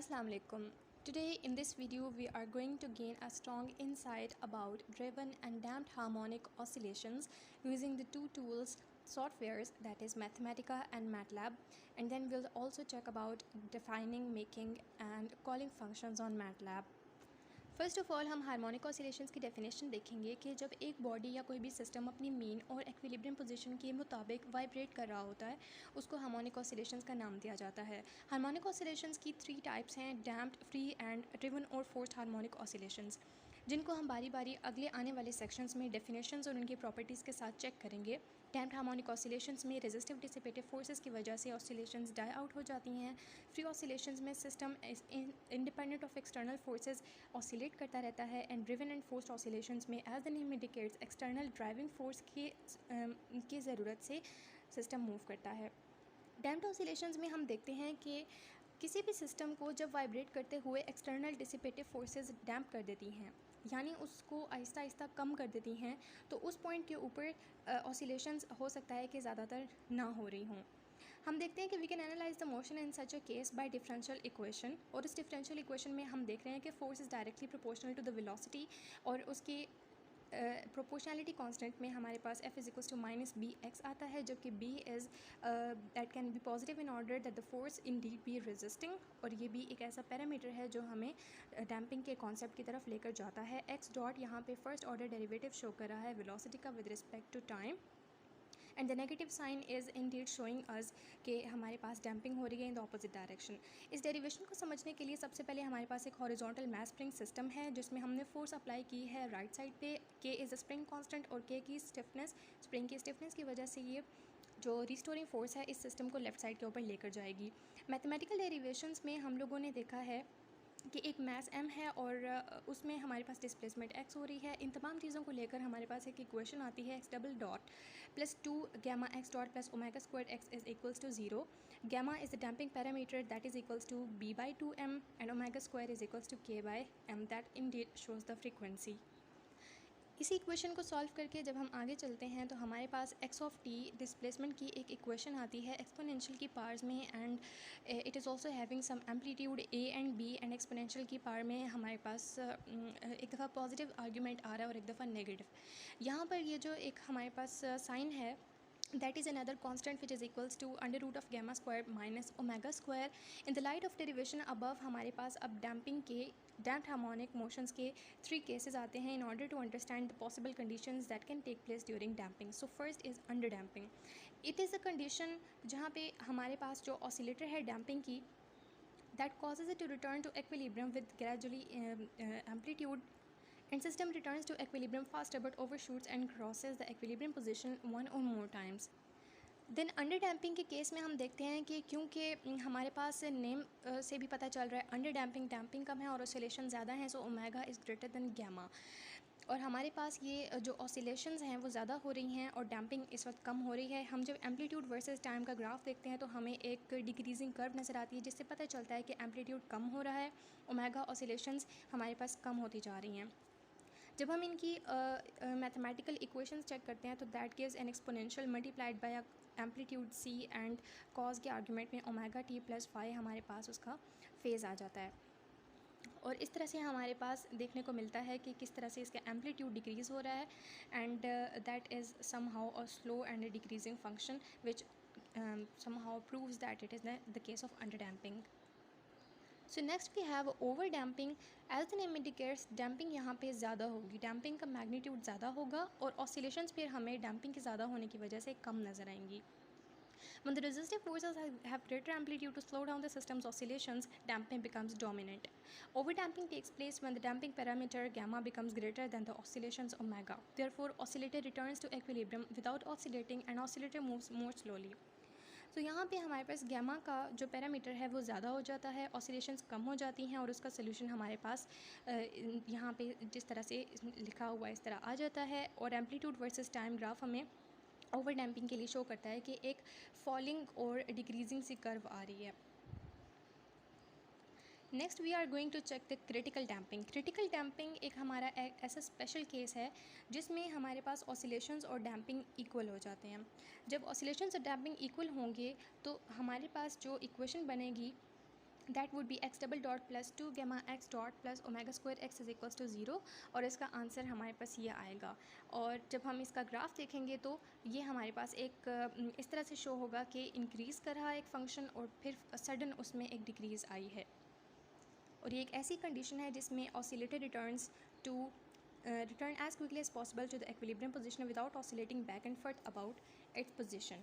Assalamu alaikum. Today in this video we are going to gain a strong insight about driven and damped harmonic oscillations using the two tools softwares, that is Mathematica and MATLAB, and then we'll also check about defining, making and calling functions on MATLAB. First of all हम harmonic oscillations की definition देखेंगे कि जब एक body या कोई भी system अपनी मीन और इक्विलिब्रियम पोजीशन के मुताबिक वाइब्रेट कर रहा होता है, उसको हार्मोनिक ऑसिलेशंस का नाम दिया जाता है। हार्मोनिक ऑसिलेशंस की 3 टाइप्स हैं, डैम्प्ड, फ्री एंड ड्रिवन और फोर्स्ड हार्मोनिक ऑसिलेशंस, जिनको हम बारी बारी अगले आने वाले सेक्शंस में डेफिनेशंस और उनकी प्रॉपर्टीज़ के साथ चेक करेंगे। डैम्प्ड हार्मोनिक ऑसिलेशंस में रेजिस्टिव डिसिपेटिव फोर्सेस की वजह से ऑसिलेशंस डाई आउट हो जाती हैं। फ्री ऑसिलेशंस में system independent of external forces oscillate करता रहता है। And driven and forced oscillations में as the name indicates external driving force की ज़रूरत से सिस्टम मूव करता है। डैम्प्ड ऑसिलेशंस में हम देखते हैं कि किसी भी सिस्टम को जब वाइब्रेट करते हुए एक्सटर्नल डिसिपेटिव फोर्सेस डैम्प कर देती हैं, यानी उसको आहिस्ता आहिस्ता कम कर देती हैं, तो उस पॉइंट के ऊपर ऑसिलेशंस हो सकता है कि ज़्यादातर ना हो रही हों। हम देखते हैं कि we can analyse the motion in such a case by differential equation, और इस डिफरेंशियल इक्वेशन में हम देख रहे हैं कि force is directly proportional to the velocity, और उसकी प्रोपोर्शनलिटी कांस्टेंट में हमारे पास f is to minus b x आता है, जबकि b is that can be positive in order that the force indeed be resisting, और ये भी एक ऐसा पैरामीटर है जो हमें डैम्पिंग के कॉन्सेप्ट की तरफ लेकर जाता है। x डॉट यहाँ पे फर्स्ट ऑर्डर डेरिवेटिव शो कर रहा है वेलोसिटी का with respect to time, and the negative sign is indeed showing us कि हमारे पास डैम्पिंग हो रही है इन द ऑपोजिट डायरेक्शन। इस डेरिवेशन को समझने के लिए सबसे पहले हमारे पास एक हॉरिजॉन्टल मैस स्प्रिंग सिस्टम है, जिसमें हमने फोर्स अप्लाई की है राइट साइड पे। के इज़ अ स्प्रिंग कांस्टेंट, और के की स्टिफनेस, स्प्रिंग की स्टिफनेस की वजह से ये जो रिस्टोरिंग फोर्स है इस सिस्टम को लेफ्ट साइड के ऊपर लेकर जाएगी। मैथमेटिकल डेरिवेशंस में हम लोगों ने देखा है कि एक मैस m है और उसमें हमारे पास डिस्प्लेसमेंट x हो रही है। इन तमाम चीज़ों को लेकर हमारे पास एक इक्वेशन आती है, x double dot plus 2 gamma x dot plus omega square x is equals to 0। Gamma is the damping parameter that is equals to b/2m, and omega square is equals to k/m that indeed shows the frequency. इसी equation को solve करके जब हम आगे चलते हैं तो हमारे पास x ऑफ t डिस्प्लेसमेंट की एक इक्वेशन आती है एक्सपोनेंशियल की पावर्स में, and it is also having some amplitude a and b, and exponential की पावर में हमारे पास एक दफ़ा पॉजिटिव आर्ग्यूमेंट आ रहा है और एक दफ़ा नेगेटिव। यहाँ पर ये जो एक हमारे पास साइन है, that is another constant which is equals to under root of gamma square minus omega square. in the light of derivation above हमारे पास अब डैम्पिंग के डैम्प्ड हार्मोनिक मोशंस के 3 केसेस आते हैं in order to understand the possible conditions that can take place during damping. So first is under damping. it is a condition जहाँ पे हमारे पास जो ऑसिलेटर है डैम्पिंग की, that causes it to return to equilibrium with gradually amplitude, and system returns to equilibrium faster but overshoots and crosses the equilibrium position one or more times. Then under damping के case में हम देखते हैं कि क्योंकि हमारे पास name से भी पता चल रहा है अंडर डैम्पिंग डैम्पिंग कम है और ऑसिलेशन ज़्यादा हैं, so omega is greater than gamma, और हमारे पास ये जो ऑसिलेशंस हैं वो ज़्यादा हो रही हैं और डैम्पिंग इस वक्त कम हो रही है। हम जब एम्पलीट्यूड वर्सेस टाइम का ग्राफ देखते हैं तो हमें एक डिक्रीजिंग कर्व नज़र आती है, जिससे पता चलता है कि एम्पलीट्यूड कम हो रहा है, ओमेगा ऑसिलेशंस हमारे पास कम होती जा रही हैं। जब हम इनकी मैथमेटिकल इक्वेशंस चेक करते हैं तो that gives an exponential multiplied by amplitude c, and cause के आर्गूमेंट में ओमेगा t प्लस फाई हमारे पास उसका फेज़ आ जाता है, और इस तरह से हमारे पास देखने को मिलता है कि किस तरह से इसका एम्पलीट्यूड डिक्रीज़ हो रहा है, and that is somehow a slow and decreasing function which somehow proves that it is the case of under damping. So next we have over damping. As the name indicates damping यहाँ पे ज़्यादा होगी, damping का magnitude ज़्यादा होगा और oscillations फिर हमें डैम्पिंग के ज़्यादा होने की वजह से कम नज़र आएंगी। When the resistive forces have greater amplitude to slow down the system's oscillations, damping becomes dominant. Overdamping takes place when the damping parameter gamma becomes greater than the oscillations omega. Therefore, oscillator returns to equilibrium without oscillating and oscillator moves more slowly. तो यहाँ पे हमारे पास gamma का जो parameter है वो ज़्यादा हो जाता है, ऑसिलेशंस कम हो जाती हैं और उसका सोल्यूशन हमारे पास यहाँ पे जिस तरह से लिखा हुआ इस तरह आ जाता है, और एम्पलीट्यूड वर्सेस टाइम ग्राफ हमें ओवर डैम्पिंग के लिए शो करता है कि एक फॉलिंग और डिक्रीजिंग सी कर्व आ रही है। Next we are going to check the critical damping. Critical damping एक हमारा ऐसा स्पेशल केस है जिसमें हमारे पास ऑसिलेशंस और डैम्पिंग इक्वल हो जाते हैं। जब ऑसिलेशंस और डैम्पिंग इक्वल होंगे तो हमारे पास जो इक्वेशन बनेगी that would be x double dot plus 2 gamma x dot plus omega square x is equals to 0, और इसका आंसर हमारे पास ये आएगा। और जब हम इसका ग्राफ देखेंगे तो ये हमारे पास एक इस तरह से शो होगा कि इंक्रीज़ कर रहा है एक फंक्शन और फिर सडन उसमें एक डिक्रीज़ आई है। और ये एक ऐसी कंडीशन है जिसमें oscillator returns to return as quickly as possible to the equilibrium position without oscillating back and forth about its position,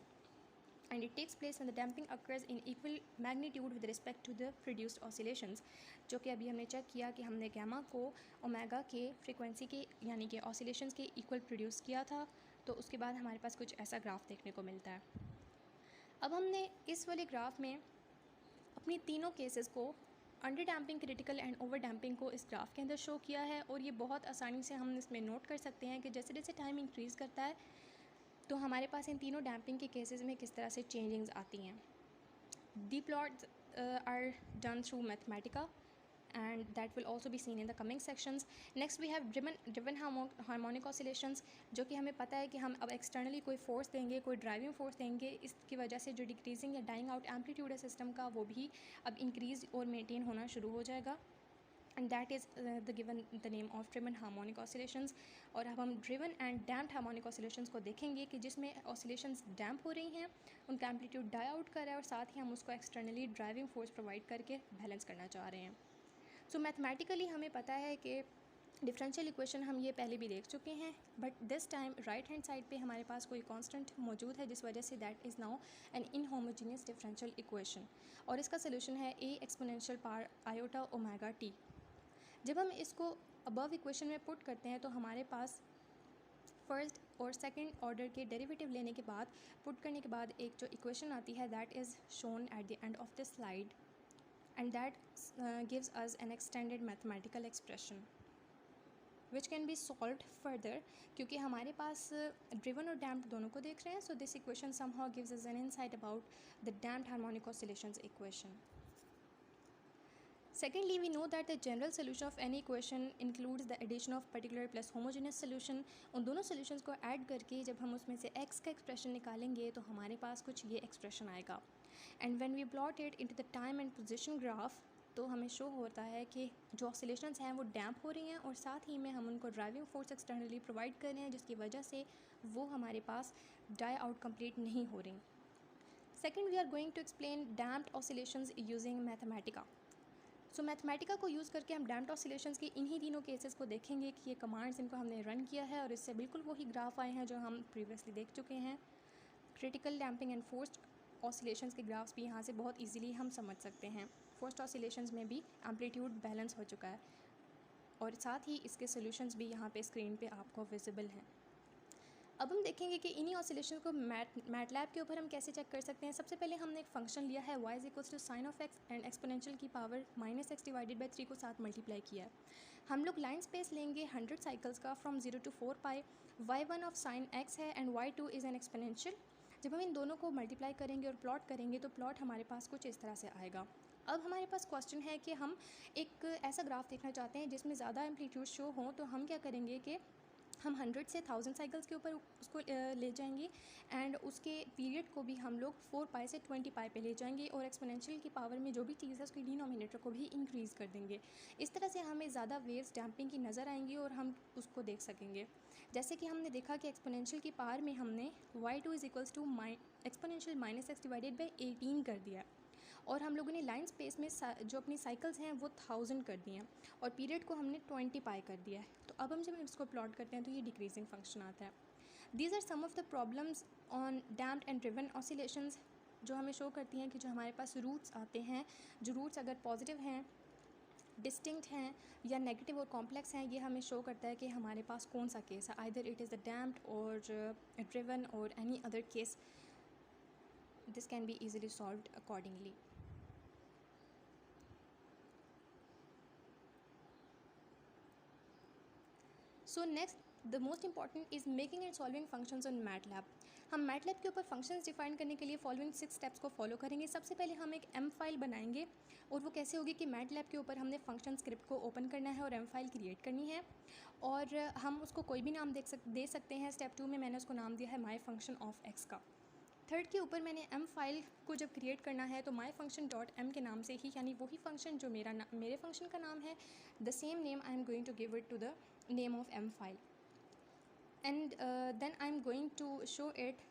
and it takes place when the damping occurs in equal magnitude with respect to the produced oscillations। जो कि अभी हमने check किया कि हमने gamma को omega के frequency के यानी कि ऑसिलेशंस के इक्वल प्रोड्यूस किया था, तो उसके बाद हमारे पास कुछ ऐसा ग्राफ देखने को मिलता है। अब हमने इस वाले ग्राफ में अपनी तीनों केसेस को under damping, critical and over damping को इस ग्राफ के अंदर शो किया है, और ये बहुत आसानी से हम इसमें नोट कर सकते हैं कि जैसे जैसे टाइम इंक्रीज़ करता है तो हमारे पास इन तीनों डैम्पिंग के केसेस में किस तरह से चेंजिंग्स आती हैं। The plots are done through Mathematica and that will also be seen in the coming sections. Next we have driven harmonic oscillations, जो कि हमें पता है कि हम अब एक्सटर्नली कोई फोर्स देंगे, कोई ड्राइविंग फोर्स देंगे, इसकी वजह से जो डिक्रीजिंग या डाइंग आउट एम्पलीट्यूड है सिस्टम का वो भी अब इंक्रीज और मेंटेन होना शुरू हो जाएगा, and that is the name of driven harmonic oscillations। और अब हम driven and damped harmonic oscillations को देखेंगे कि जिसमें oscillations डैम्प हो रही हैं, उनका एम्पलीट्यूड डाई आउट कर रहा है और साथ ही हम उसको एक्सटर्नली ड्राइविंग फोर्स प्रोवाइड करके बैलेंस करना चाह रहे हैं। सो मैथमेटिकली हमें पता है कि डिफरेंशियल इक्वेशन हम ये पहले भी देख चुके हैं, but this time right hand side पे हमारे पास कोई कांस्टेंट मौजूद है, जिस वजह से that is now an inhomogeneous differential equation, और इसका सोल्यूशन है e exponential power iota omega t. जब हम इसको अबव इक्वेशन में पुट करते हैं तो हमारे पास फर्स्ट और सेकेंड ऑर्डर के डेरिवेटिव लेने के बाद, पुट करने के बाद एक जो इक्वेशन आती है that is shown at the end of the slide, and that gives us an extended mathematical expression which can be solved further, क्योंकि हमारे पास driven और damped दोनों को देख रहे हैं, so this equation somehow gives us an insight about the damped harmonic oscillations equation. Secondly, we know that the general solution of any equation includes the addition of particular plus homogeneous solution। उन दोनों solutions को add करके जब हम उसमें से x का expression निकालेंगे तो हमारे पास कुछ ये expression आएगा, and when we plot it into the time and position graph तो हमें शो होता है कि जो ऑसिलेशंस हैं वो डैम्प हो रही हैं और साथ ही में हम उनको ड्राइविंग फोर्स एक्सटर्नली प्रोवाइड कर रहे हैं, जिसकी वजह से वो हमारे पास डाई आउट कंप्लीट नहीं हो रही। Second, we are going to explain damped oscillations using Mathematica. So Mathematica को यूज़ करके हम डैम्प्ड ऑसिलेशंस के इन्हीं तीनों केसेस को देखेंगे कि ये कमांड्स इनको हमने रन किया है और इससे बिल्कुल वही ग्राफ आए हैं जो हम प्रीवियसली देख चुके हैं। Critical, damping and forced oscillations के ग्राफ्स भी यहाँ से बहुत इजीली हम समझ सकते हैं। फोर्स्ड ऑसिलेशंस में भी एम्पलीट्यूड बैलेंस हो चुका है और साथ ही इसके सॉल्यूशंस भी यहाँ पे स्क्रीन पे आपको विजिबल हैं। अब हम देखेंगे कि इन्हीं ऑसिलेशन को मैटलैब के ऊपर हम कैसे चेक कर सकते हैं। सबसे पहले हमने एक फंक्शन लिया है y equals to sine of x and exponential की पावर -x डिवाइडेड बाई 3 को साथ मल्टीप्लाई किया है। हम लोग लाइन स्पेस लेंगे 100 साइकिल्स का from 0 to 4 pi. y1 of sine x है and y2 is an exponential. जब हम इन दोनों को मल्टीप्लाई करेंगे और प्लॉट करेंगे तो प्लॉट हमारे पास कुछ इस तरह से आएगा। अब हमारे पास क्वेश्चन है कि हम एक ऐसा ग्राफ देखना चाहते हैं जिसमें ज़्यादा एम्पलीट्यूड शो हो, तो हम क्या करेंगे कि हम 100 से 1000 साइकिल्स के ऊपर उसको ले जाएंगे एंड उसके पीरियड को भी हम लोग 4 पाई से 20 पाई पे ले जाएंगे और एक्सपोनेंशियल की पावर में जो भी चीज़ है उसके डिनोमिनेटर को भी इंक्रीज़ कर देंगे। इस तरह से हमें ज़्यादा वेव्स डैम्पिंग की नज़र आएंगी और हम उसको देख सकेंगे। जैसे कि हमने देखा कि एक्सपोनेंशियल की पावर में हमने y2 is equals to exponential -x divided by 18 कर दिया और हम लोगों ने लाइन स्पेस में जो अपनी साइकिल्स हैं वो 1000 कर दी हैं और पीरियड को हमने 20 पाई कर दिया है। तो अब हम जब इसको प्लॉट करते हैं तो ये डिक्रीजिंग फंक्शन आता है। These are some of the problems on damped and driven oscillations, जो हमें शो करती हैं कि जो हमारे पास रूट्स आते हैं, जो रूट्स अगर पॉजिटिव हैं, डिस्टिंक्ट हैं या नेगेटिव और कॉम्प्लेक्स हैं, ये हमें शो करता है कि हमारे पास कौन सा केस है, either it is the damped और ड्रिवन और any other case. This can be easily solved accordingly. So next the most important is making and solving functions on MATLAB. हम मैटलैब के ऊपर फंक्शंस डिफाइन करने के लिए following 6 steps को follow करेंगे। सबसे पहले हम एक एम फाइल बनाएंगे और वो कैसे होगी कि मैटलैब के ऊपर हमने फंक्शन स्क्रिप्ट को ओपन करना है और एम फाइल क्रिएट करनी है और हम उसको कोई भी नाम दे सकते हैं। स्टेप 2 में मैंने उसको नाम दिया है माई फंक्शन ऑफ एक्स का। थर्ड के ऊपर मैंने m फाइल को जब क्रिएट करना है तो माई फंक्शन डॉट m के नाम से ही, यानी वही फंक्शन जो मेरे फंक्शन का नाम है, the same name I am going to give it to the name of m file, and then I am going to show it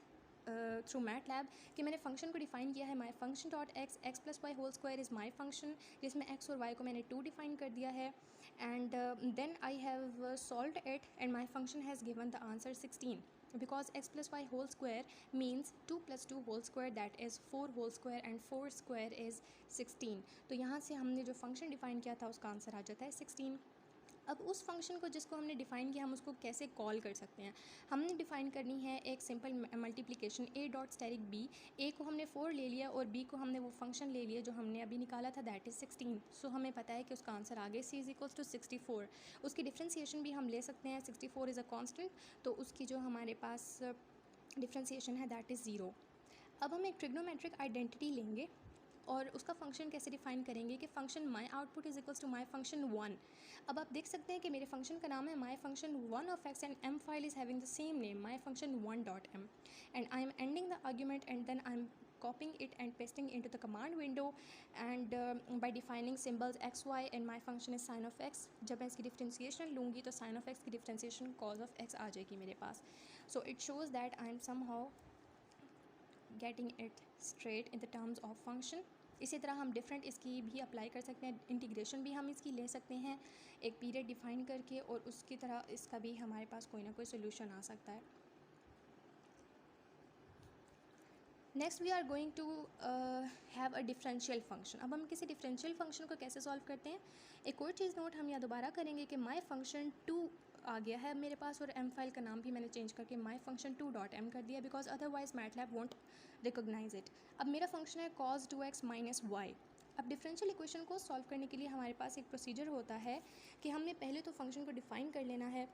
through MATLAB कि मैंने फंक्शन को डिफाइन किया है my function dot x plus y whole square is my function, जिसमें x और y को मैंने 2 define कर दिया है, and then I have solved it and my function has given the answer 16 because x plus y whole square means 2 plus 2 whole square, that is 4 whole square, and 4 square is 16। तो यहाँ से हमने जो function define किया था उसका answer आ जाता है 16। अब उस फंक्शन को जिसको हमने डिफ़ाइन किया हम उसको कैसे कॉल कर सकते हैं। हमने डिफ़ाइन करनी है एक simple multiplication a dot asterisk b। a को हमने 4 ले लिया और b को हमने वो फंक्शन ले लिया जो हमने अभी निकाला था, दैट इज़ 16। सो हमें पता है कि उसका आंसर आ गया c इज़ इक्वल्स टू 64। उसकी डिफ्रेंसिएशन भी हम ले सकते हैं, 64 इज़ अ कॉन्स्टेंट, तो उसकी जो हमारे पास डिफ्रेंसिएशन है दैट इज़ 0। अब हम एक ट्रिग्नोमेट्रिक आइडेंटिटी लेंगे और उसका फंक्शन कैसे डिफाइन करेंगे कि function my output is equals to my function 1। अब आप देख सकते हैं कि मेरे फंक्शन का नाम है my function 1 of x, and m file is having the same name my function 1 dot m, and I am ending the argument and then I am copying it and pasting into the command window, and by defining symbols x y and my function is sin of x। जब मैं इसकी differentiation लूँगी तो sin of x की differentiation cos of x आ जाएगी मेरे पास। so it shows that I am somehow getting it straight in the terms of function। इसी तरह हम डिफरेंट इसकी भी अप्लाई कर सकते हैं, इंटीग्रेशन भी हम इसकी ले सकते हैं एक पीरियड डिफाइन करके, और उसकी तरह इसका भी हमारे पास कोई ना कोई सोल्यूशन आ सकता है। Next we are going to have a differential function. अब हम किसी डिफरेंशियल फंक्शन को कैसे सॉल्व करते हैं, एक और चीज़ नोट हम यहाँ दोबारा करेंगे कि माई फंक्शन 2 आ गया है मेरे पास, और m फाइल का नाम भी मैंने चेंज करके माई फंक्शन 2 डॉट m कर दिया, because otherwise MATLAB won't recognise it. अब मेरा फंक्शन है cos 2x माइनस वाई। अब डिफरेंशियल इक्वेशन को सॉल्व करने के लिए हमारे पास एक प्रोसीजर होता है कि हमने पहले तो फंक्शन को डिफाइन कर लेना है,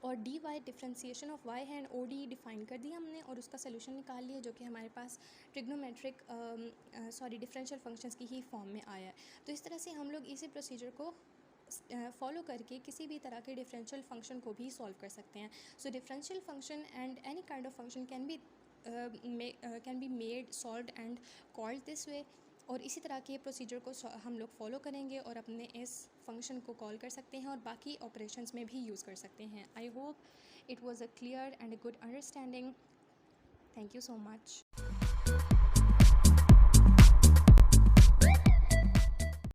और d y differentiation of y है एंड ओ डी डिफाइन कर दिया हमने, और उसका सोल्यूशन निकाल लिया जो कि हमारे पास ट्रिग्नोमेट्रिक डिफरेंशियल फंक्शंस की ही फॉर्म में आया है। तो इस तरह से हम लोग इसी प्रोसीजर को फॉलो करके किसी भी तरह के डिफरेंशियल फंक्शन को भी सॉल्व कर सकते हैं। So differential function and any kind of function can be made, solved and called this way. और इसी तरह के प्रोसीजर को हम लोग फॉलो करेंगे और अपने इस फंक्शन को कॉल कर सकते हैं और बाकी ऑपरेशंस में भी यूज़ कर सकते हैं। I hope it was a clear and a good understanding. Thank you so much.